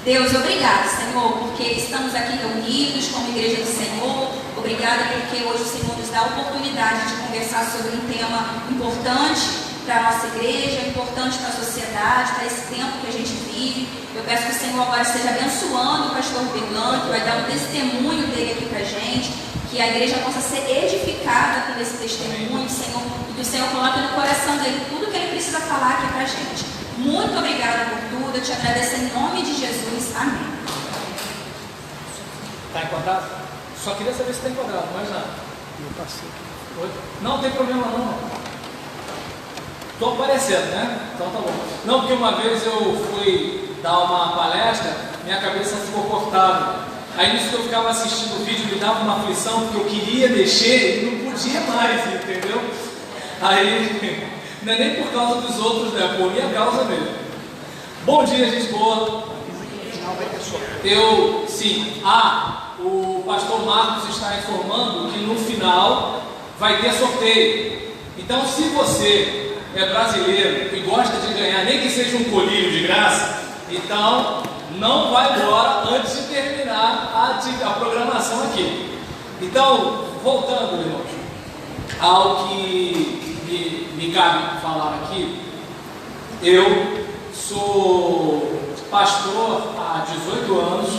Deus, obrigado, Senhor, porque estamos aqui reunidos como igreja do Senhor. Obrigada porque hoje o Senhor nos dá a oportunidade de conversar sobre um tema importante para a nossa igreja, importante para a sociedade, para esse tempo que a gente vive. Eu peço que o Senhor agora esteja abençoando o pastor Berlan, que vai dar um testemunho dele aqui para a gente, que a igreja possa ser edificada por esse testemunho, Senhor, e que o Senhor coloque no coração dele tudo que ele precisa falar aqui para a gente. Muito obrigada por tudo, eu te agradeço em nome de Jesus. Amém. Está enquadrado? Só queria saber se está enquadrado, mais nada. Eu passei. Oi? Não tem problema não. Estou aparecendo, né? Então tá bom. Não, porque uma vez eu fui dar uma palestra, minha cabeça ficou cortada. Aí nisso que eu ficava assistindo o vídeo, me dava uma aflição, porque eu queria mexer e não podia mais, entendeu? Aí, não é nem por causa dos outros, né? Por minha causa mesmo. Bom dia, gente boa. O pastor Marcos está informando que no final vai ter sorteio. Então, se você é brasileiro e gosta de ganhar, nem que seja um colírio de graça, então não vai embora antes de terminar a programação aqui. Então, voltando, irmãos, ao que me cabe falar aqui, eu sou pastor há 18 anos,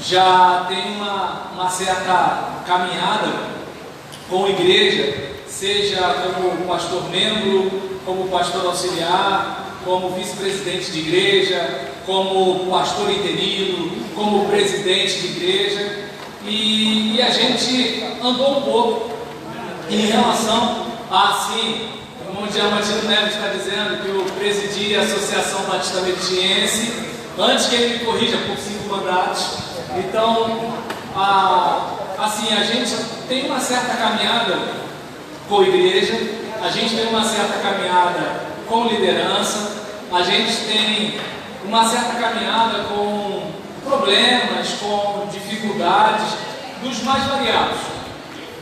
já tenho uma certa caminhada com a igreja, seja como pastor membro, como pastor auxiliar, como vice-presidente de igreja, como pastor interino, como presidente de igreja, e a gente andou um pouco em relação a, assim, o irmão Diamantino Neves está dizendo que eu presidi a Associação Batista Meritiense, antes que ele me corrija, por 5 mandatos. Então, assim, a gente tem uma certa caminhada com a igreja, a gente tem uma certa caminhada com liderança, a gente tem uma certa caminhada com problemas, com dificuldades dos mais variados,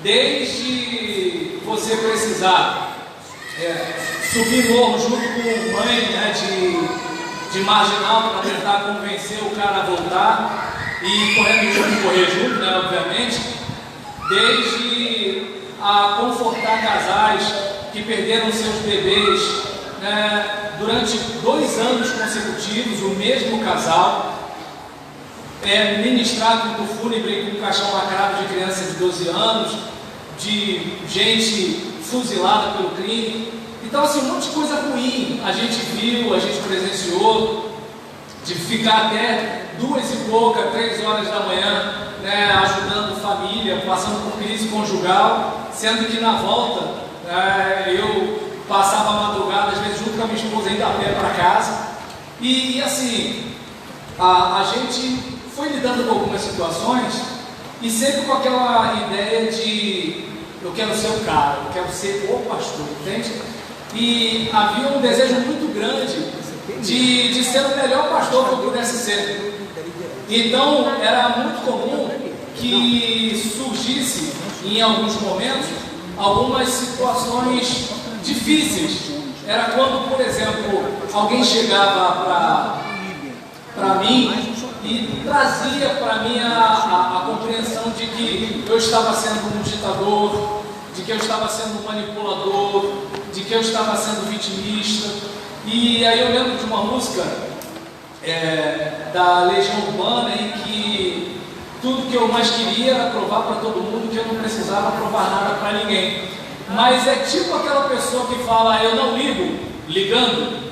desde você precisar subir morro junto com mãe, né, de marginal para tentar convencer o cara a voltar e correr junto, né, obviamente, desde a confortar casais que perderam seus bebês, né, durante 2 anos consecutivos, o mesmo casal, ministrar do fúnebre com um caixão lacrado de criança de 12 anos, de gente fuzilada pelo crime. Então, assim, um monte de coisa ruim a gente viu, a gente presenciou, de ficar até 2 e pouca, 3 horas da manhã, né, ajudando família, passando por crise conjugal, sendo que na volta eu passava a madrugada, às vezes junto com a minha esposa, ainda a pé para casa. E assim, a gente foi lidando com algumas situações e sempre com aquela ideia de eu quero ser o cara, eu quero ser o pastor, entende? E havia um desejo muito grande de ser o melhor pastor que eu pudesse ser. Então era muito comum que surgisse em alguns momentos algumas situações difíceis. Era quando, por exemplo, alguém chegava para mim e trazia para mim a compreensão de que eu estava sendo um ditador, de que eu estava sendo um manipulador, de que eu estava sendo vitimista. E aí eu lembro de uma música da Legião Urbana em que tudo que eu mais queria era provar para todo mundo que eu não precisava provar nada para ninguém. Mas é tipo aquela pessoa que fala, eu não ligo, ligando.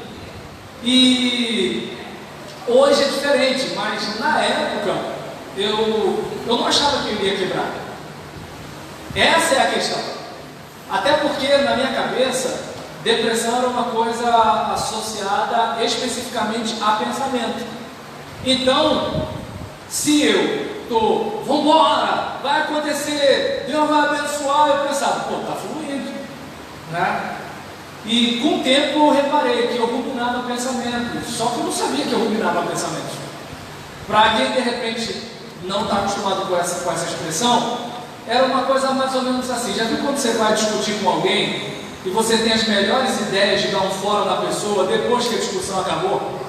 E hoje é diferente, mas na época eu não achava que eu ia quebrar. Essa é a questão. Até porque na minha cabeça, depressão era uma coisa associada especificamente a pensamento. Então, se eu vambora, vai acontecer, Deus vai abençoar, eu pensava, tá fluindo, né? E com o tempo eu reparei que eu ruminava pensamentos, só que eu não sabia que eu ruminava pensamentos. Para quem de repente não está acostumado com essa expressão, era uma coisa mais ou menos assim. Já viu quando você vai discutir com alguém e você tem as melhores ideias de dar um fora na pessoa depois que a discussão acabou?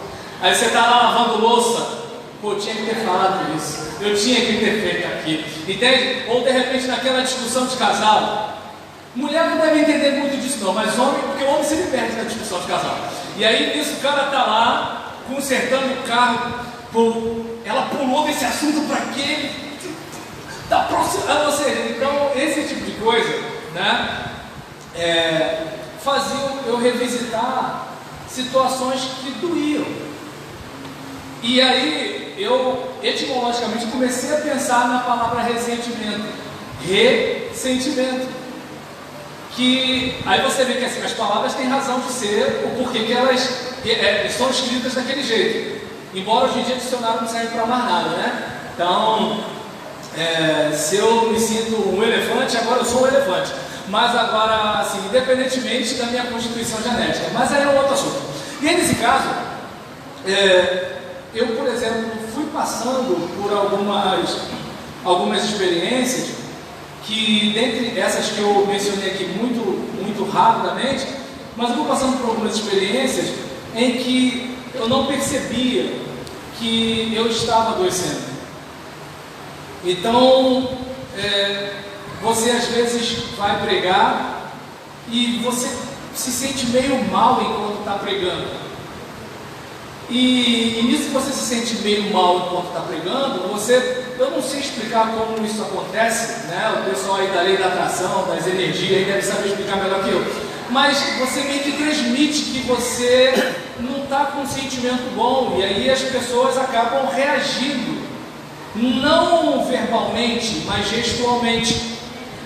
Aí você está lá lavando louça Pô, eu tinha que ter falado isso, eu tinha que ter feito aquilo, entende? Ou de repente naquela discussão de casal, mulher não deve entender muito disso não, mas homem, porque o homem sempre perde na discussão de casal. E aí nisso o cara tá lá, consertando o carro, pô, ela pulou desse assunto para aquele, da próxima, ou seja, então esse tipo de coisa, né, fazia eu revisitar situações que doíam. E aí eu etimologicamente comecei a pensar na palavra ressentimento. Ressentimento. Que aí você vê que assim, as palavras têm razão de ser, o porquê que elas são escritas daquele jeito. Embora hoje em dia o dicionário não serve para mais nada, né? Então, se eu me sinto um elefante, agora eu sou um elefante. Mas agora, assim, independentemente da minha constituição genética. Mas aí é um outro assunto. E aí, nesse caso, eu, por exemplo, fui passando por algumas experiências que, dentre essas que eu mencionei aqui muito rapidamente, mas eu vou passando por algumas experiências em que eu não percebia que eu estava adoecendo. Então, você às vezes vai pregar e você se sente meio mal enquanto está pregando. E nisso que você se sente meio mal enquanto está pregando, eu não sei explicar como isso acontece, né? O pessoal aí da lei da atração, das energias, aí deve saber explicar melhor que eu. Mas você meio que transmite que você não está com um sentimento bom, e aí as pessoas acabam reagindo, não verbalmente, mas gestualmente.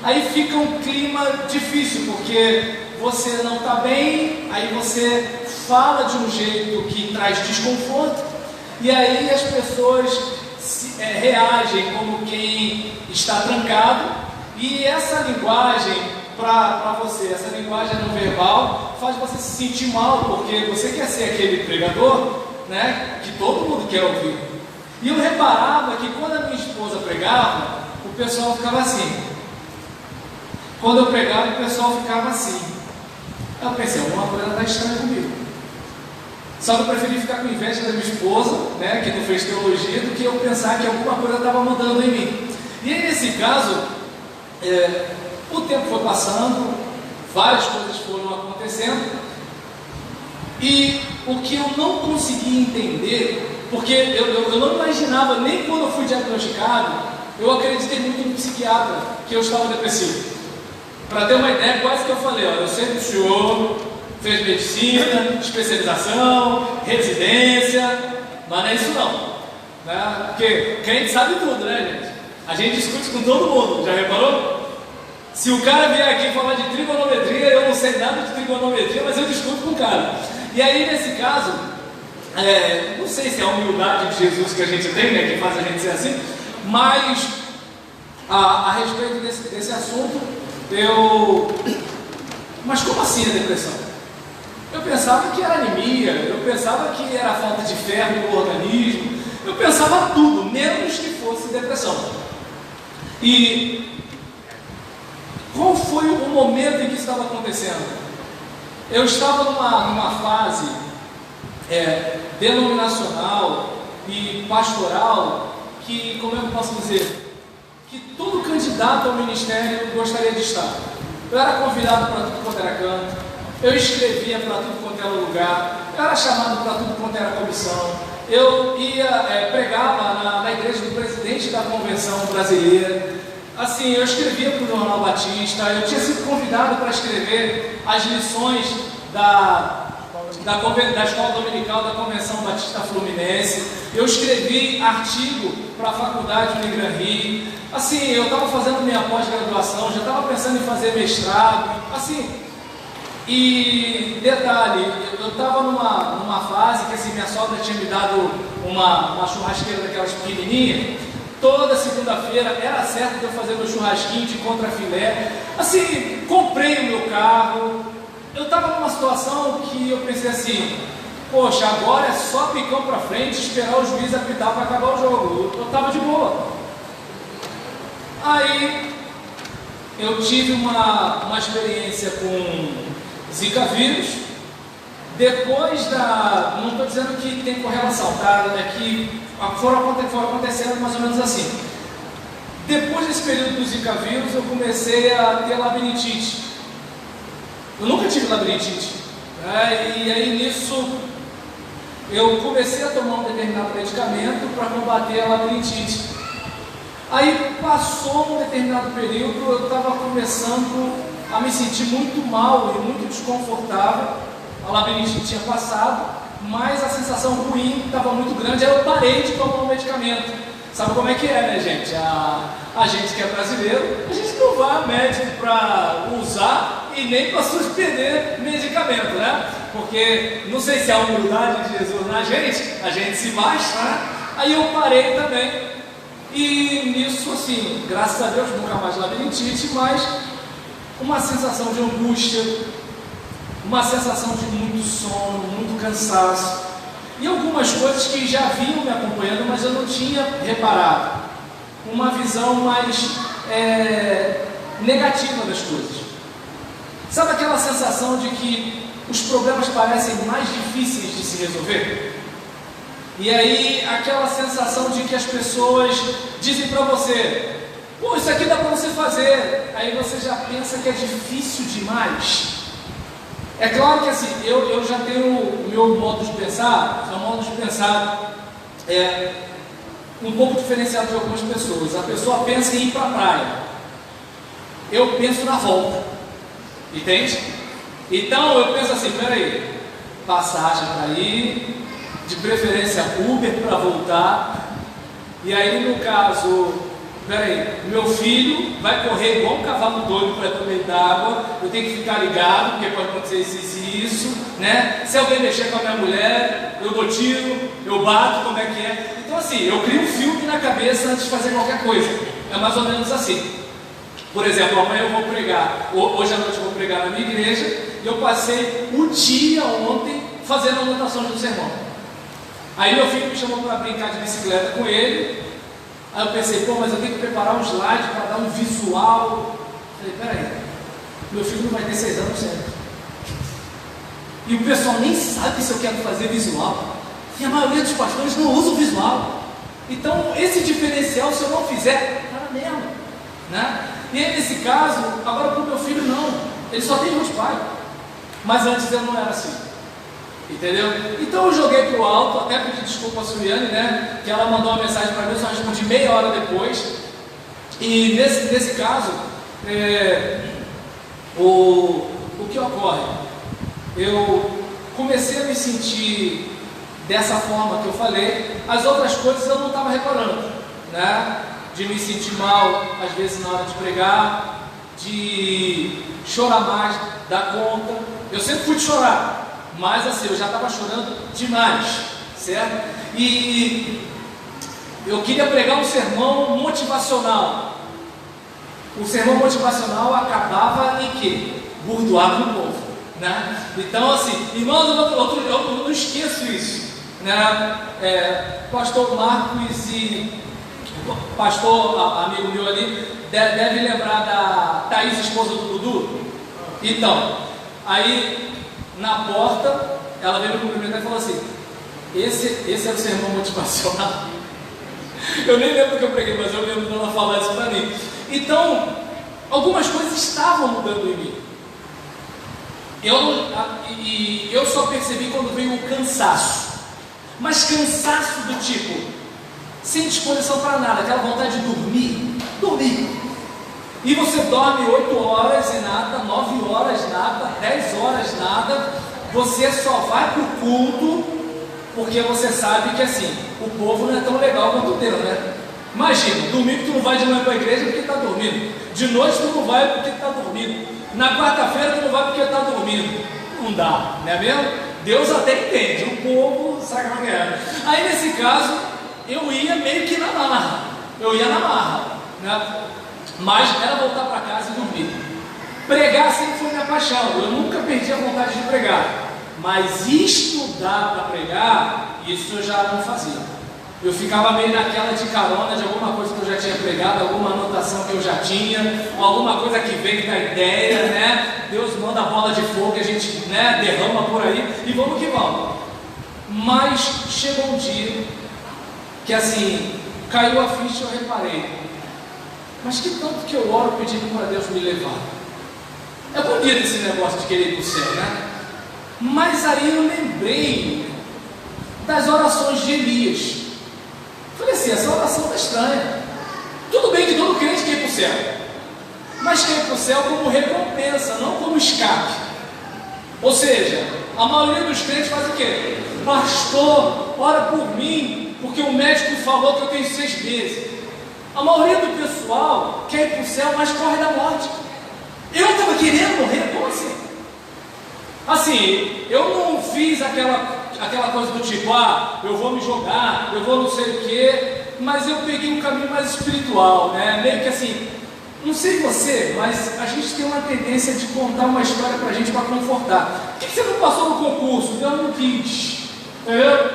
Aí fica um clima difícil, porque você não está bem, aí você fala de um jeito que traz desconforto, e aí as pessoas reagem como quem está trancado, e essa linguagem para você, essa linguagem não verbal, faz você se sentir mal, porque você quer ser aquele pregador, né, que todo mundo quer ouvir. E eu reparava que quando a minha esposa pregava, o pessoal ficava assim. Quando eu pregava, o pessoal ficava assim. Eu pensei, alguma coisa está estranha comigo. Só que eu preferi ficar com inveja da minha esposa, né, que não fez teologia, do que eu pensar que alguma coisa estava mudando em mim. E aí, nesse caso, o tempo foi passando, várias coisas foram acontecendo, e o que eu não conseguia entender, porque eu não imaginava, nem quando eu fui diagnosticado, eu acreditei muito no psiquiatra, que eu estava depressivo. Para ter uma ideia, quase que eu falei, eu sei que o senhor fez medicina, especialização, residência, mas não é isso não, né? Porque crente sabe tudo, né, gente? A gente discute com todo mundo, já reparou? Se o cara vier aqui falar de trigonometria, eu não sei nada de trigonometria, mas eu discuto com o cara. E aí, nesse caso, não sei se é a humildade de Jesus que a gente tem, né, que faz a gente ser assim, mas a respeito desse assunto, mas como assim a depressão? Eu pensava que era anemia, eu pensava que era falta de ferro no organismo, eu pensava tudo, menos que fosse depressão. E qual foi o momento em que isso estava acontecendo? Eu estava numa fase denominacional e pastoral que, como eu posso dizer, que todo candidato ao ministério gostaria de estar. Eu era convidado para tudo quanto era canto, eu escrevia para tudo quanto era lugar, eu era chamado para tudo quanto era comissão, eu pregava na igreja do presidente da convenção brasileira, assim, eu escrevia para o Jornal Batista, eu tinha sido convidado para escrever as lições da Escola Dominical da Convenção Batista Fluminense, eu escrevi artigo para a faculdade do Gran Rio, assim, eu estava fazendo minha pós-graduação, já estava pensando em fazer mestrado, assim, e detalhe, eu estava numa fase que assim, minha sogra tinha me dado uma churrasqueira daquelas pequenininhas, toda segunda-feira era certo de eu fazer meu churrasquinho de contrafilé, assim, comprei o meu carro, eu estava numa situação que eu pensei assim, poxa, agora é só picão para frente, esperar o juiz apitar para acabar o jogo. Eu estava de boa. Aí eu tive uma experiência com Zika vírus. Depois não estou dizendo que tem correlação, tá? É que foram acontecendo mais ou menos assim. Depois desse período do Zika vírus, eu comecei a ter labirintite. Eu nunca tive labirintite, né? E aí nisso eu comecei a tomar um determinado medicamento para combater a labirintite. Aí passou um determinado período, eu estava começando a me sentir muito mal e muito desconfortável. A labirintite tinha passado, mas a sensação ruim estava muito grande, aí eu parei de tomar o medicamento. Sabe como é que é, né, gente? A gente que é brasileiro, a gente não vai ao médico para usar e nem para suspender medicamento, né? Porque não sei se há a humildade de Jesus na gente, a gente se baixa, né? Aí eu parei também. E nisso, assim, graças a Deus, nunca mais labirintite, mas uma sensação de angústia, uma sensação de muito sono, muito cansaço. E algumas coisas que já vinham me acompanhando, mas eu não tinha reparado. Uma visão mais negativa das coisas. Sabe aquela sensação de que os problemas parecem mais difíceis de se resolver? E aí aquela sensação de que as pessoas dizem para você: pô, isso aqui dá para você fazer. Aí você já pensa que é difícil demais. É claro que assim, eu já tenho o meu modo de pensar, um pouco diferenciado de algumas pessoas. A pessoa pensa em ir para a praia, eu penso na volta, entende? Então eu penso assim, peraí, passagem para ir, de preferência Uber para voltar, e aí no caso, peraí, meu filho vai correr igual um cavalo doido para tomar d'água, eu tenho que ficar ligado, porque pode acontecer isso, né? Se alguém mexer com a minha mulher, eu dou tiro, eu bato, como é que é? Então assim, eu crio um filme na cabeça antes de fazer qualquer coisa, é mais ou menos assim. Por exemplo, amanhã eu vou pregar, hoje à noite eu vou pregar na minha igreja, e eu passei o dia ontem fazendo anotações do sermão. Aí meu filho me chamou para brincar de bicicleta com ele. Aí eu pensei, pô, mas eu tenho que preparar um slide para dar um visual. Falei, peraí, meu filho não vai ter 6 anos sempre. E o pessoal nem sabe se eu quero fazer visual. E a maioria dos pastores não usa o visual. Então, esse diferencial, se eu não fizer, tá na merda, né? E aí, nesse caso, agora para o meu filho não. Ele só tem um pai. Mas antes eu não era assim. Entendeu? Então eu joguei para o alto, até pedi desculpa a Suliane, né? Que ela mandou uma mensagem para mim, eu só respondi meia hora depois. E nesse caso, o que ocorre? Eu comecei a me sentir dessa forma que eu falei, as outras coisas eu não estava reparando, né? De me sentir mal, às vezes na hora de pregar, de chorar mais da conta. Eu sempre fui de chorar. Mas assim, eu já estava chorando demais, certo? E eu queria pregar um sermão motivacional. O sermão motivacional acabava em quê? Burdoar no povo, né? Então assim, irmãos, eu não esqueço isso, né? Pastor Marcos e pastor amigo meu ali deve lembrar da Thaís, esposa do Dudu. Então, aí na porta, ela veio me cumprimentar e falou assim: esse é o sermão motivacional. Eu nem lembro que eu preguei, mas eu lembro dela falar isso para mim. Então, algumas coisas estavam mudando em mim. Eu só percebi quando veio o cansaço. Mas cansaço do tipo, sem disposição para nada, aquela vontade de dormir. E você dorme 8 horas e nada, 9 horas nada, 10 horas nada. Você só vai para o culto porque você sabe que assim, o povo não é tão legal quanto o teu, né? Imagina, domingo tu não vai de manhã para a igreja porque está dormindo. De noite tu não vai porque está dormindo. Na quarta-feira tu não vai porque está dormindo. Não dá, não é mesmo? Deus até entende, o povo sabe como é. Aí nesse caso, eu ia meio que na marra, né? Mas era voltar para casa e dormir. Pregar sempre foi minha paixão, eu nunca perdi a vontade de pregar. Mas estudar para pregar, isso eu já não fazia. Eu ficava meio naquela de carona de alguma coisa que eu já tinha pregado, alguma anotação que eu já tinha, alguma coisa que vem da ideia, né? Deus manda a bola de fogo e a gente, né, derrama por aí e vamos que vamos. Mas chegou um dia que assim, caiu a ficha e eu reparei. Mas que tanto que eu oro pedindo para Deus me levar. É bonito esse negócio de querer ir para o céu, né? Mas aí eu lembrei das orações de Elias. Falei assim, essa oração está estranha. Tudo bem que todo crente quer ir para o céu, mas quer ir para o céu como recompensa, não como escape. Ou seja, a maioria dos crentes faz o quê? Pastor, ora por mim, porque o médico falou que eu tenho 6 meses. A maioria do pessoal quer ir para o céu, mas corre da morte. Eu estava querendo morrer, como assim? Assim, eu não fiz aquela coisa do tipo, eu vou me jogar, eu vou não sei o quê, mas eu peguei um caminho mais espiritual, né? Meio que assim, não sei você, mas a gente tem uma tendência de contar uma história pra gente para confortar. Por que você não passou no concurso? Eu não quis, entendeu?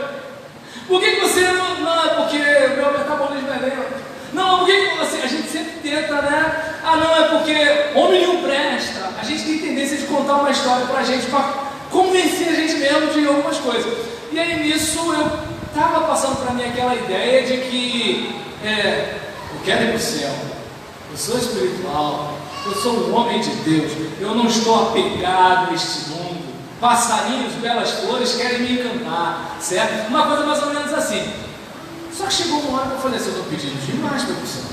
Por que você não é porque meu metabolismo é lento? Não, por que assim, a gente sempre tenta, né? Não, é porque homem nenhum presta. A gente tem tendência de contar uma história pra gente, para convencer a gente mesmo de algumas coisas. E aí nisso eu estava passando para mim aquela ideia de que eu quero ir para o céu, eu sou espiritual, eu sou um homem de Deus, eu não estou apegado a este mundo. Passarinhos, belas flores querem me encantar, certo? Uma coisa mais ou menos assim. Só que chegou uma hora que eu falei assim, eu estou pedindo demais para ir para o céu.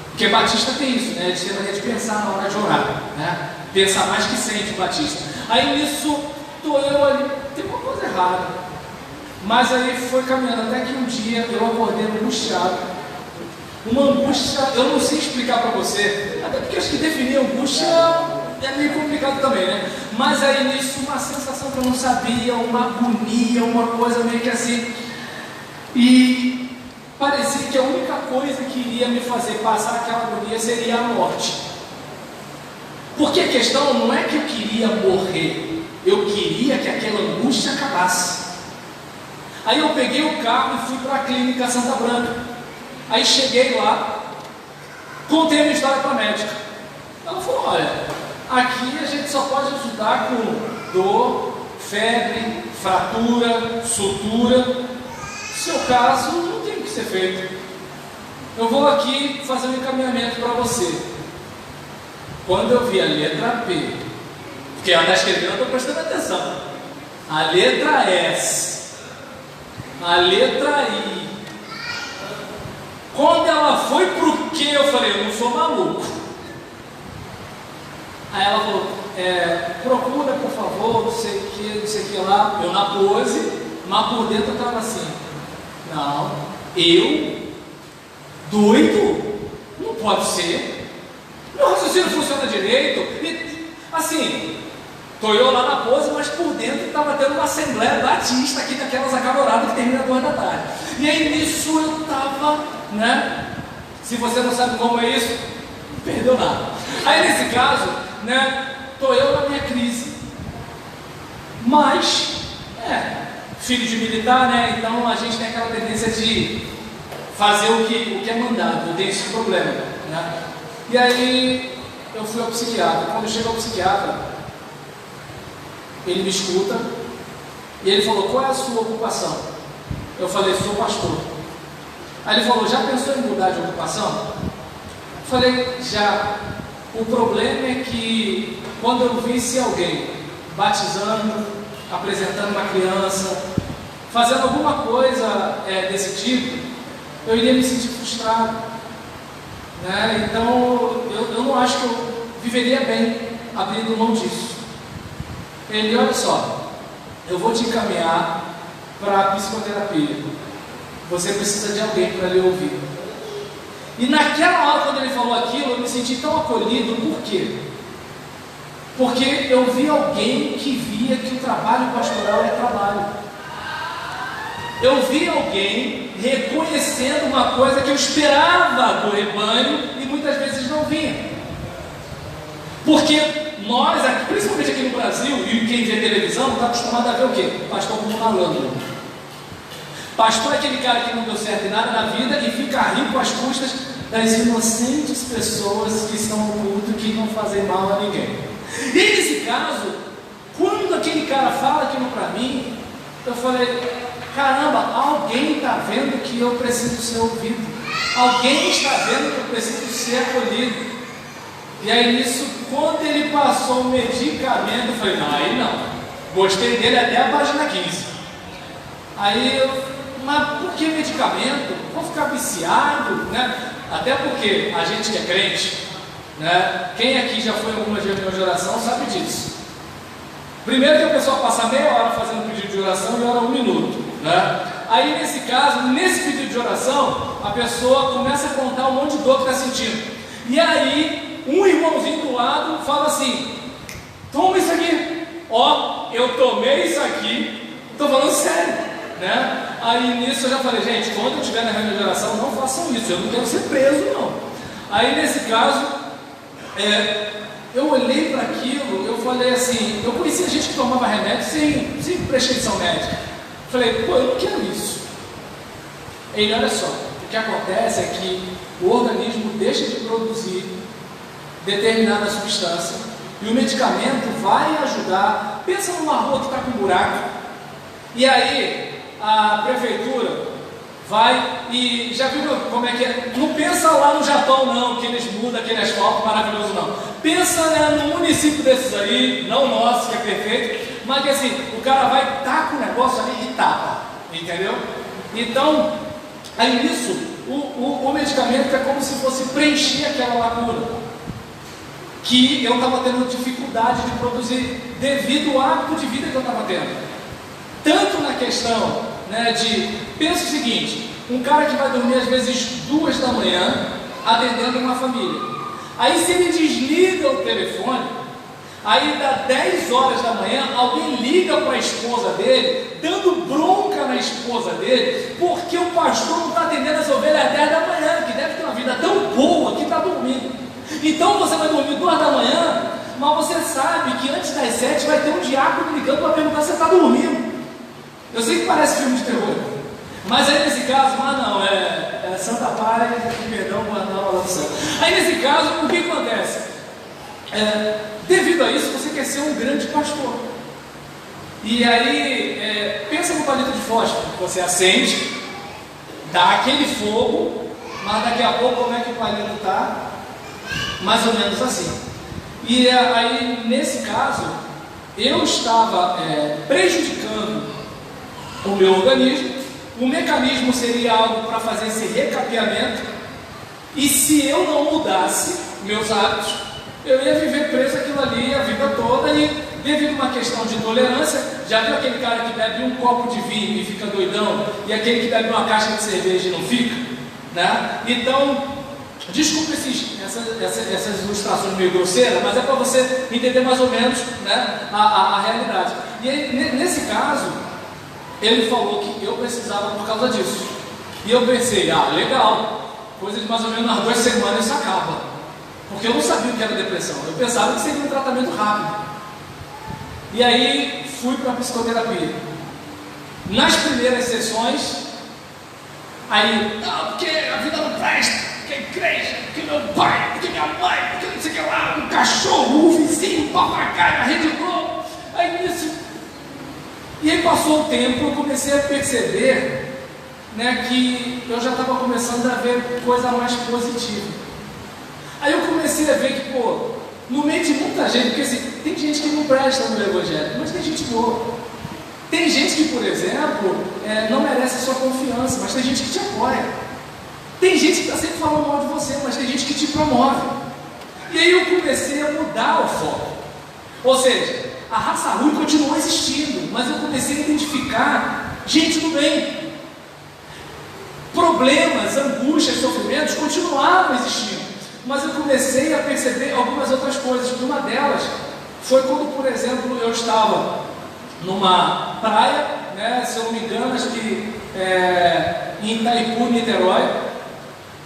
Porque Batista tem isso, né? Ele tem mania de pensar na hora de orar, né? Pensar mais que sente o Batista. Aí nisso, estou eu ali, tem uma coisa errada. Mas aí foi caminhando até que um dia eu acordei angustiado. Uma angústia, eu não sei explicar para você, até porque acho que definir angústia é meio complicado também, né? Mas aí nisso, uma sensação que eu não sabia, uma agonia, uma coisa meio que assim. E parecia que a única coisa que iria me fazer passar aquela agonia seria a morte. Porque a questão não é que eu queria morrer, eu queria que aquela angústia acabasse. Aí eu peguei o carro e fui para a clínica Santa Branca. Aí cheguei lá, contei a minha história para a médica. Ela falou, olha, aqui a gente só pode ajudar com dor, febre, fratura, sutura. Seu caso não tem o que ser feito. Eu vou aqui fazer um encaminhamento para você. Quando eu vi a letra P, porque ela está escrevendo, eu estou prestando atenção. A letra S, a letra I. Quando ela foi para o Q, eu falei, eu não sou maluco. Aí ela falou, procura por favor, não sei o que lá. Eu na pose, mas por dentro eu estava assim. Não, eu? Doido? Não pode ser. Meu raciocínio funciona direito. E, assim, tô eu lá na pose, mas por dentro estava tendo uma assembleia batista aqui daquelas acaloradas que termina às 2 da tarde. E aí nisso eu estava, né? Se você não sabe como é isso, não perdeu nada. Aí nesse caso, né? Tô eu na minha crise. Mas, filho de militar, né? Então a gente tem aquela tendência de fazer o que é mandado. Eu tenho esse problema, né? E aí eu fui ao psiquiatra. Quando eu chego ao psiquiatra, ele me escuta e ele falou, qual é a sua ocupação? Eu falei, sou pastor. Aí ele falou, já pensou em mudar de ocupação? Eu falei, já. O problema é que quando eu visse alguém batizando, apresentando uma criança, fazendo alguma coisa desse tipo, eu iria me sentir frustrado, né? Então eu não acho que eu viveria bem abrindo mão disso. Ele, olha só, eu vou te encaminhar para a psicoterapia, você precisa de alguém para lhe ouvir. E naquela hora, quando ele falou aquilo, eu me senti tão acolhido. Por quê? Porque eu vi alguém que via que o trabalho pastoral é trabalho. Eu vi alguém reconhecendo uma coisa que eu esperava do rebanho e muitas vezes não vinha. Porque nós, aqui, principalmente aqui no Brasil, e quem vê televisão, está acostumado a ver o quê? Pastor como malandro. Pastor é aquele cara que não deu certo em nada na vida e fica rico às custas das inocentes pessoas que estão no culto, que não fazem mal a ninguém. E nesse caso, quando aquele cara fala aquilo para mim, eu falei, caramba, alguém está vendo que eu preciso ser ouvido, alguém está vendo que eu preciso ser acolhido. E aí nisso, quando ele passou o medicamento, eu falei, não, aí não, gostei dele até a página 15. Aí eu, mas por que medicamento? Vou ficar viciado, né? Até porque a gente que é crente, né? Quem aqui já foi em alguma reunião de oração sabe disso. Primeiro que a pessoa passa meia hora fazendo pedido de oração e ora 1 minuto, né? Aí nesse caso, nesse pedido de oração, a pessoa começa a contar um monte de dor que está sentindo. E aí, um irmãozinho do lado fala assim, toma isso aqui. Ó, eu tomei isso aqui, estou falando sério, né? Aí nisso eu já falei, gente, quando eu estiver na reunião de oração, não façam isso, eu não quero ser preso, não. Aí nesse caso, eu olhei para aquilo, eu falei assim, eu conhecia gente que tomava remédio sem prescrição médica. Falei, pô, eu não quero isso. Ele, olha só, o que acontece é que o organismo deixa de produzir determinada substância e o medicamento vai ajudar. Pensa numa rua que está com buraco, e aí a prefeitura vai e já viu como é que é? Não pensa lá no Japão não, que eles mudam aquele asfalto maravilhoso não. Pensa, né, no município desses aí, não o nosso que é perfeito, mas que assim, o cara vai estar com o negócio ali e tapa, entendeu? Então, aí nisso, o medicamento é como se fosse preencher aquela lacuna que eu estava tendo dificuldade de produzir devido ao hábito de vida que eu estava tendo. Tanto na questão, né, pensa o seguinte, um cara que vai dormir às vezes 2 da manhã atendendo uma família, aí se ele desliga o telefone, aí dá 10 horas da manhã, alguém liga para a esposa dele, dando bronca na esposa dele, porque o pastor não está atendendo as ovelhas às 10 da manhã, que deve ter uma vida tão boa que está dormindo. Então você vai dormir 2 da manhã, mas você sabe que antes das 7 vai ter um diácono ligando para perguntar se você está dormindo. Eu sei que parece filme de terror, mas aí nesse caso, não, é Santa Paz, perdão, guardar lá do céu. Aí nesse caso, o que acontece? Devido a isso, você quer ser um grande pastor. E aí, pensa no palito de fósforo, você acende, dá aquele fogo, mas daqui a pouco como é que o palito está? Mais ou menos assim. E aí, nesse caso, eu estava prejudicando o meu organismo. O mecanismo seria algo para fazer esse recapeamento, e se eu não mudasse meus hábitos, eu ia viver preso aquilo ali a vida toda. E devido a uma questão de tolerância, já viu aquele cara que bebe um copo de vinho e fica doidão, e aquele que bebe uma caixa de cerveja e não fica, né? Então, desculpe essas ilustrações meio grosseiras, mas é para você entender mais ou menos, né, a realidade. E aí, nesse caso, ele falou que eu precisava por causa disso. E eu pensei, legal, coisa de mais ou menos umas 2 semanas isso acaba. Porque eu não sabia o que era depressão, eu pensava que seria um tratamento rápido. E aí fui para a psicoterapia. Nas primeiras sessões, aí, porque a vida não presta, porque a igreja, porque meu pai, porque minha mãe, porque não sei o que lá, o cachorro, o vizinho, o papagaio, a Rede Globo. Aí nisso. E aí passou o tempo, eu comecei a perceber, né, que eu já estava começando a ver coisa mais positiva. Aí eu comecei a ver que, no meio de muita gente, porque assim, tem gente que não presta no evangelho, mas tem gente boa. Tem gente que, por exemplo, não merece a sua confiança, mas tem gente que te apoia. Tem gente que está sempre falando mal de você, mas tem gente que te promove. E aí eu comecei a mudar o foco. Ou seja, a raça ruim continuou existindo, mas eu comecei a identificar gente do bem. Problemas, angústias, sofrimentos continuavam existindo, mas eu comecei a perceber algumas outras coisas. Uma delas foi quando, por exemplo, eu estava numa praia, né, se eu não me engano, acho que em Itaipu, Niterói,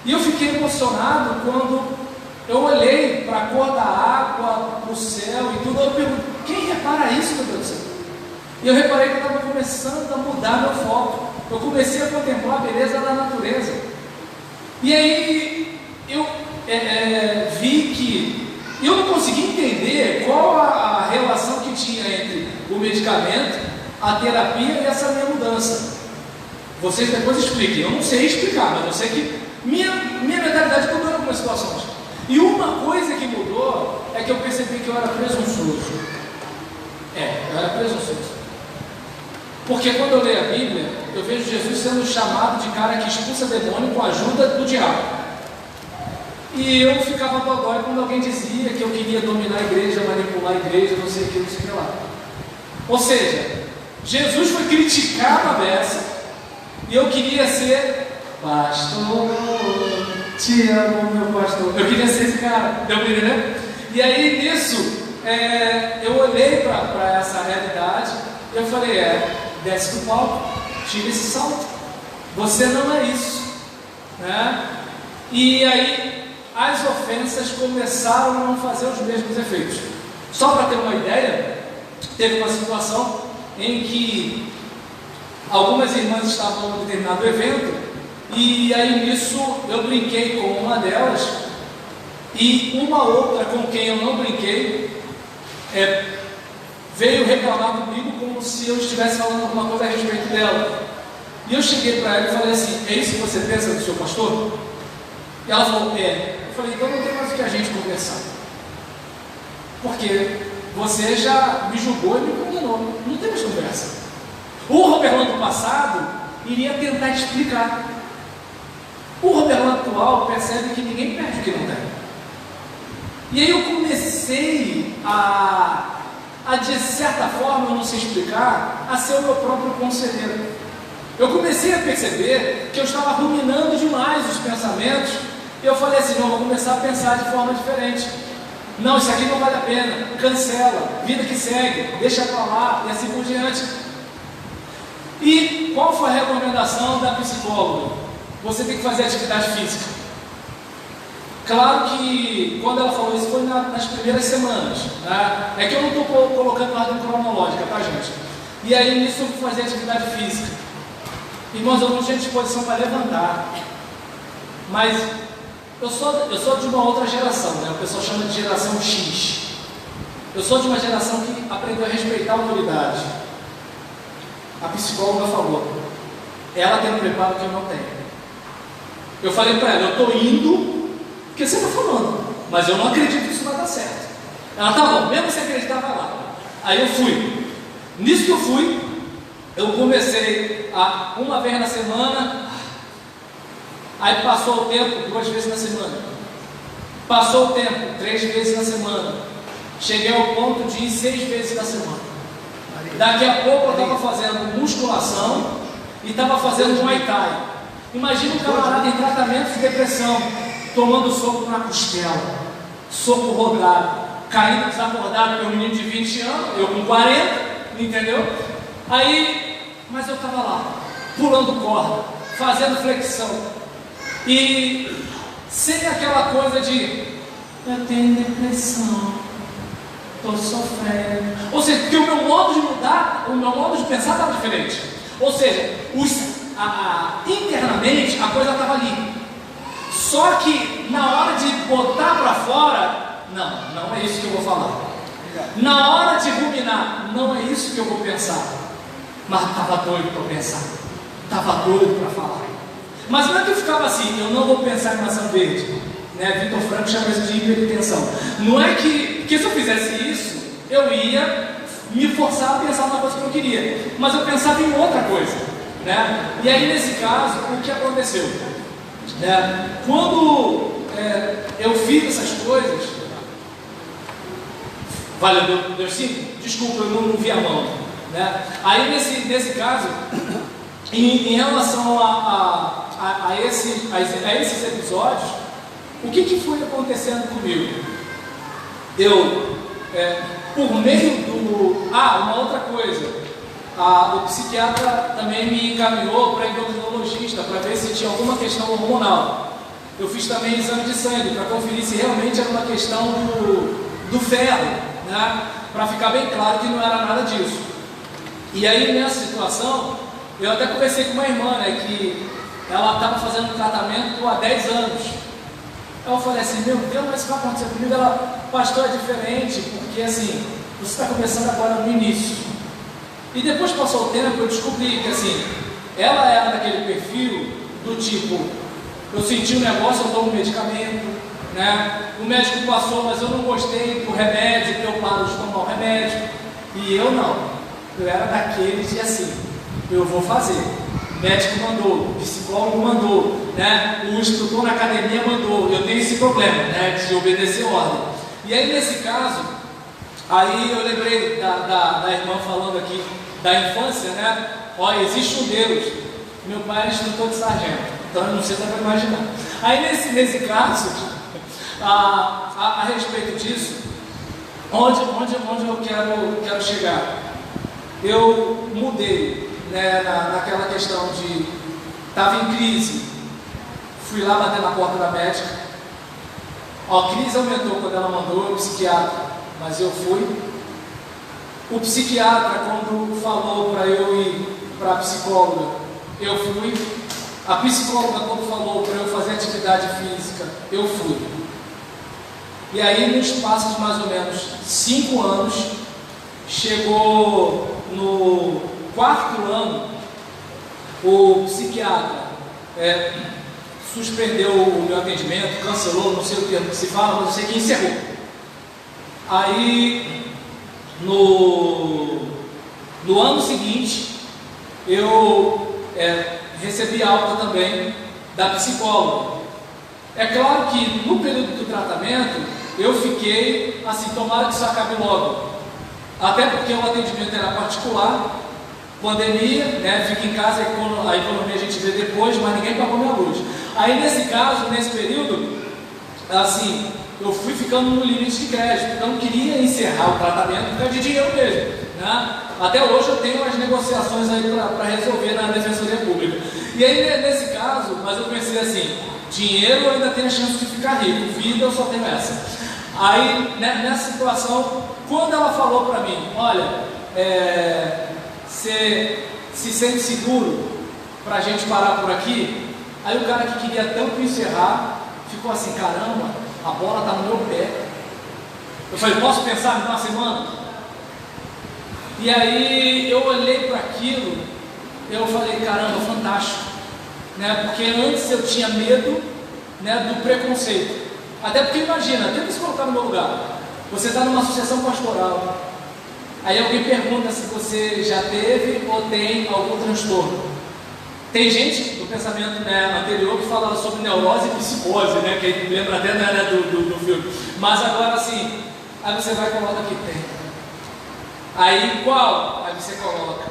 e eu fiquei emocionado quando eu olhei para a cor da água, para o céu e tudo. Eu pergunto, quem repara isso, meu Deus do céu? E eu reparei que eu estava começando a mudar meu foco. Eu comecei a contemplar a beleza da natureza. E aí eu vi que eu não consegui entender qual a relação que tinha entre o medicamento, a terapia e essa minha mudança. Vocês depois expliquem. Eu não sei explicar, mas eu sei que minha mentalidade mudou em algumas situações. E uma coisa que mudou é que eu percebi que eu era presunçoso. Eu era presunçoso. Porque quando eu leio a Bíblia, eu vejo Jesus sendo chamado de cara que expulsa demônio com a ajuda do diabo. E eu ficava dodói quando alguém dizia que eu queria dominar a igreja, manipular a igreja, não sei o que, não sei o que lá. Ou seja, Jesus foi criticado a beça e eu queria ser pastor, te amo, meu pastor. Eu queria ser esse cara, deu pra entender? E aí nisso, eu olhei para essa realidade e eu falei, desce do palco, tira esse salto. Você não é isso, né? E aí as ofensas começaram a não fazer os mesmos efeitos. Só para ter uma ideia, teve uma situação em que algumas irmãs estavam em um determinado evento, e aí nisso eu brinquei com uma delas, e uma outra com quem eu não brinquei veio reclamar comigo como se eu estivesse falando alguma coisa a respeito dela. E eu cheguei para ela e falei assim, é isso que você pensa do seu pastor? E ela falou, Eu falei, então não tem mais o que a gente conversar. Porque você já me julgou e me condenou. Não temos conversa. O Roberlando passado iria tentar explicar. O Roberlando atual percebe que ninguém perde o que não tem. E aí eu comecei de certa forma, eu não sei explicar, a ser o meu próprio conselheiro. Eu comecei a perceber que eu estava ruminando demais os pensamentos. E eu falei assim, não, vou começar a pensar de forma diferente. Não, isso aqui não vale a pena, cancela, vida que segue, deixa pra lá e assim por diante. E qual foi a recomendação da psicóloga? Você tem que fazer atividade física. Claro que quando ela falou isso foi nas primeiras semanas, né? É que eu não estou colocando ordem cronológica, tá, gente? E aí nisso eu fui fazer atividade física. Irmãos, eu não tinha disposição para levantar, mas eu sou de uma outra geração, né? O pessoal chama de geração X. Eu sou de uma geração que aprendeu a respeitar a autoridade. A psicóloga falou, ela tem um preparo que eu não tenho. Eu falei para ela, eu estou indo porque você está falando, mas eu não acredito que isso vai dar certo. Ela, tá bom, mesmo sem acreditar, vai lá. Aí eu fui. Nisso que eu fui, eu comecei uma vez na semana. Aí passou o tempo, 2 vezes na semana. Passou o tempo, 3 vezes na semana. Cheguei ao ponto de ir 6 vezes na semana. Daqui a pouco eu estava fazendo musculação e estava fazendo Muay Thai. Imagina um camarada em tratamento de depressão, tomando soco na costela, soco rodado, caindo desacordado, porque um menino de 20 anos, eu com 40, entendeu? Aí, mas eu estava lá, pulando corda, fazendo flexão. E sem aquela coisa de eu tenho depressão, estou sofrendo. Ou seja, porque o meu modo de mudar, o meu modo de pensar estava diferente. Ou seja, internamente a coisa estava ali. Só que na hora de botar para fora, não é isso que eu vou falar. Na hora de ruminar, não é isso que eu vou pensar. Mas estava doido para pensar, estava doido para falar. Mas não é que eu ficava assim, eu não vou pensar em maçã verde, né? Vitor Franco chama isso de hipertensão. Não é que se eu fizesse isso, eu ia me forçar a pensar numa coisa que eu queria, mas eu pensava em outra coisa, né? E aí nesse caso, o que aconteceu? Quando eu fiz essas coisas, valeu, deu sim? Desculpa, eu não vi a mão, né? Aí nesse caso, em relação a esses episódios, o que foi acontecendo comigo? Eu, por meio do... uma outra coisa, o psiquiatra também me encaminhou para endocrinologista, para ver se tinha alguma questão hormonal. Eu fiz também exame de sangue, para conferir se realmente era uma questão do ferro, né? Para ficar bem claro que não era nada disso. E aí nessa situação, eu até conversei com uma irmã, né, que ela estava fazendo tratamento há 10 anos. Eu falei assim, meu Deus, mas isso vai acontecer comigo? Ela, pastor, é diferente, porque assim, você está começando agora no início. E depois passou o tempo, eu descobri que assim, ela era daquele perfil do tipo, eu senti um negócio, eu tomo medicamento, né? O médico passou, mas eu não gostei do remédio, eu paro de tomar o remédio. E eu não, eu era daqueles de assim, eu vou fazer. O médico mandou, o psicólogo mandou, né? O instrutor na academia mandou. Eu tenho esse problema, né? De obedecer ordem. E aí nesse caso, aí eu lembrei da irmã falando aqui da infância, né? Olha, existe um Deus. Meu pai era instrutor de sargento, então eu não sei se dá para imaginar. Aí nesse caso, a respeito disso, onde eu quero chegar? Eu mudei, né, naquela questão de estava em crise, fui lá bater na porta da médica. A crise aumentou quando ela mandou o psiquiatra, mas eu fui. O psiquiatra, quando falou para eu ir para a psicóloga, eu fui. A psicóloga, quando falou para eu fazer atividade física, eu fui. E aí, no espaço de mais ou menos 5 anos, chegou no 4º ano, o psiquiatra suspendeu o meu atendimento, cancelou, não sei o que se fala, mas eu sei que encerrou. Aí, no ano seguinte, eu recebi alta também da psicóloga. É claro que no período do tratamento eu fiquei assim, tomara que isso acabe logo, até porque o atendimento era particular, pandemia, né? Fica em casa, a economia a gente vê depois, mas ninguém pagou minha luz. Aí nesse caso, nesse período, assim, eu fui ficando no limite de crédito, então eu não queria encerrar o tratamento por causa de dinheiro mesmo, né? Até hoje eu tenho as negociações aí para resolver na Defensoria Pública. E aí nesse caso, mas eu pensei assim, dinheiro eu ainda tenho a chance de ficar rico, vida eu só tenho essa. Aí nessa situação, quando ela falou para mim, olha, você se sente seguro para a gente parar por aqui? Aí o cara que queria tanto encerrar, ficou assim, caramba, a bola está no meu pé. Eu falei, posso pensar em uma semana? E aí eu olhei para aquilo, eu falei, caramba, fantástico, né? Porque antes eu tinha medo, né, do preconceito. Até porque imagina, tenta se colocar no meu lugar. Você está numa associação pastoral. Aí alguém pergunta se você já teve ou tem algum transtorno. Tem gente do pensamento, né, anterior que fala sobre neurose e psicose, né, que lembra até, né, do filme. Mas agora assim, aí você vai e coloca aqui, tem. Aí qual? Aí você coloca.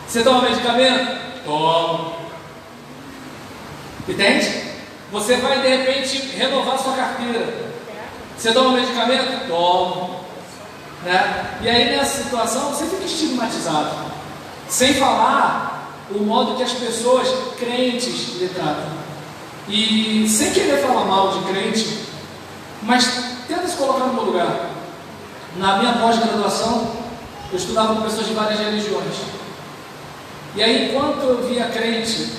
Você toma medicamento? Toma. Entende? Você vai de repente renovar sua carteira. Você toma medicamento? Toma. Né? E aí nessa situação você fica estigmatizado. Sem falar o modo que as pessoas crentes lhe tratam. E sem querer falar mal de crente, mas tenta se colocar no meu lugar. Na minha pós-graduação, eu estudava com pessoas de várias religiões. E aí enquanto eu via crente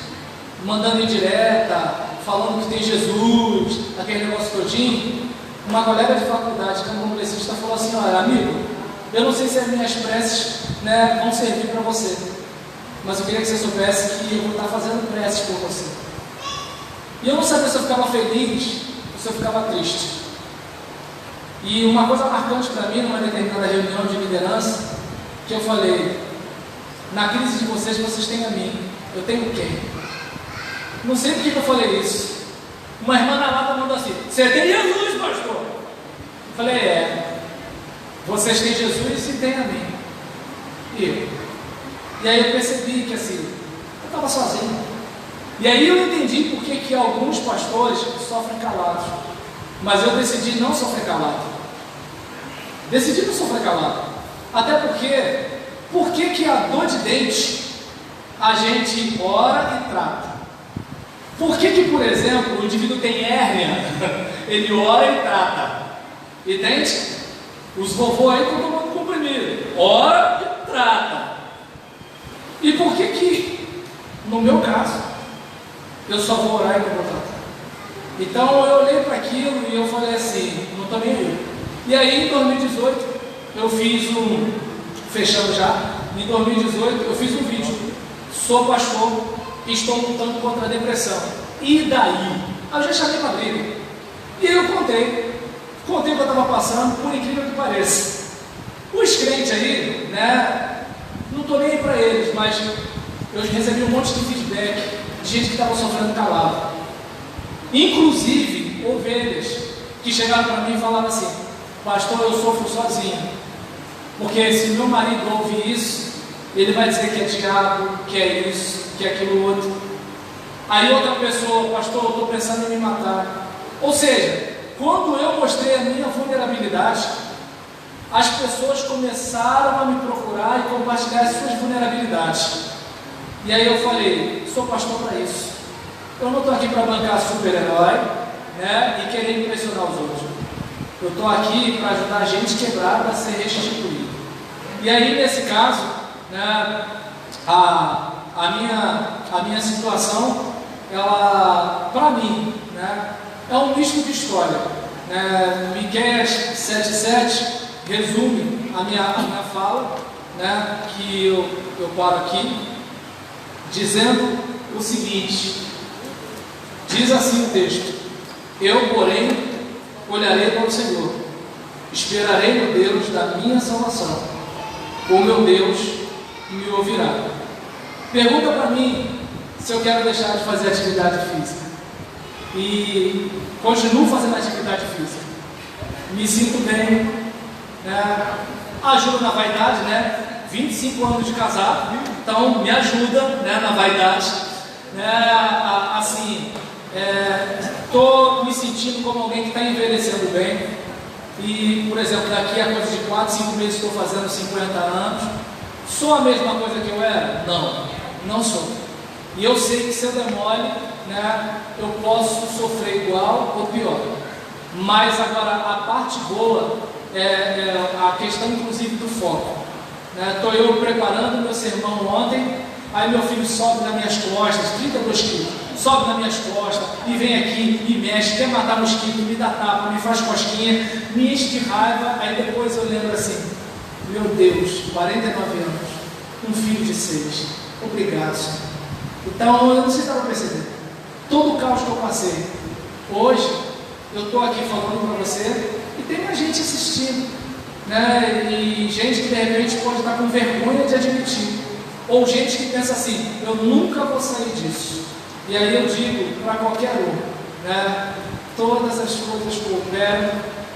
mandando indireta, falando que tem Jesus, aquele negócio todinho, uma colega de faculdade, que é uma publicista, falou assim, olha amigo, eu não sei se as minhas preces, né, vão servir para você, mas eu queria que você soubesse que eu vou estar fazendo preces por você. E eu não sabia se eu ficava feliz ou se eu ficava triste. E uma coisa marcante para mim, numa determinada reunião de liderança, que eu falei, na crise de vocês têm a mim, eu tenho quem? Não sei por que eu falei isso. Uma irmã na lata mandou assim, você tem Jesus, pastor? Eu falei, vocês têm Jesus e têm a mim. E aí eu percebi que assim, eu estava sozinho. E aí eu entendi por que alguns pastores sofrem calados. Mas eu decidi não sofrer calado. Decidi não sofrer calado. Até porque, por que a dor de dente a gente ora e trata? Por que, por exemplo, o indivíduo tem hérnia, ele ora e trata? Entende? Os vovôs aí estão tomando comprimido, ora e trata. E por que, no meu caso, eu só vou orar e não vou tratar? Então eu olhei para aquilo e eu falei assim, não estou nem aí. E aí em 2018, eu fiz fechando já, em 2018 eu fiz um vídeo sou pastor e estou lutando contra a depressão. E daí? Aí eu já chamei para briga. E aí eu contei o que eu estava passando, por incrível que pareça. Os crentes aí, né, não estou nem aí para eles, mas eu recebi um monte de feedback de gente que estava sofrendo calado. Inclusive, ovelhas que chegaram para mim e falavam assim: pastor, eu sofro sozinho, porque se meu marido ouvir isso, ele vai dizer que é diabo, que é isso, que é aquilo outro. Aí outra pessoa: pastor, eu estou pensando em me matar. Ou seja, quando eu mostrei a minha vulnerabilidade, as pessoas começaram a me procurar e compartilhar as suas vulnerabilidades. E aí eu falei: sou pastor para isso. Eu não estou aqui para bancar super-herói, né, e querer impressionar os outros. Eu estou aqui para ajudar a gente quebrada a ser restituída. E aí, nesse caso, né, a minha situação, ela, para mim, né, é um misto de história. Miqueias 7,7 resume a minha fala, né, que eu paro aqui, dizendo o seguinte: diz assim o texto: eu, porém, olharei para o Senhor, esperarei no Deus da minha salvação, o meu Deus me ouvirá. Pergunta para mim se eu quero deixar de fazer atividade física, e continuo fazendo atividade física, me sinto bem, né? Ajuda na vaidade, né? 25 anos de casado, então me ajuda, né, na vaidade, né? Assim, estou me sentindo como alguém que está envelhecendo bem. E, por exemplo, daqui a coisa de 4, 5 meses estou fazendo 50 anos. Sou a mesma coisa que eu era? Não, não sou. E eu sei que se eu der mole, né, eu posso sofrer igual ou pior. Mas agora a parte boa é a questão, inclusive, do foco. Estou eu preparando meu sermão ontem, aí meu filho sobe nas minhas costas, 32 quilos, sobe nas minhas costas e vem aqui, me mexe, quer matar mosquito, me dá tapa, me faz cosquinha, me enche de raiva. Aí depois eu lembro assim: meu Deus, 49 anos, um filho de 6, obrigado, Senhor. Então, eu não sei se estava percebendo todo o caos que eu passei. Hoje, eu estou aqui falando para você e tem mais gente assistindo, né? E gente que de repente pode estar com vergonha de admitir, ou gente que pensa assim: eu nunca vou sair disso. E aí eu digo para qualquer um, né? Todas as coisas cooperam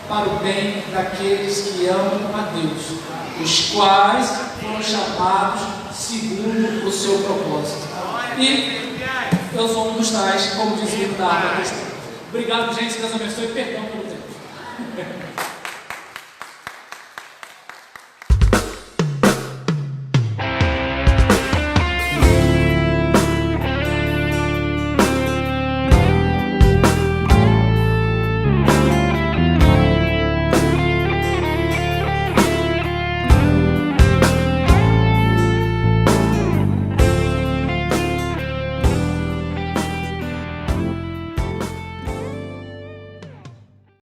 para o bem daqueles que amam a Deus, os quais foram chamados segundo o seu propósito. E eu sou um dos tais, como diz o livro da água. Obrigado, gente. Deus abençoe. Perdão pelo tempo.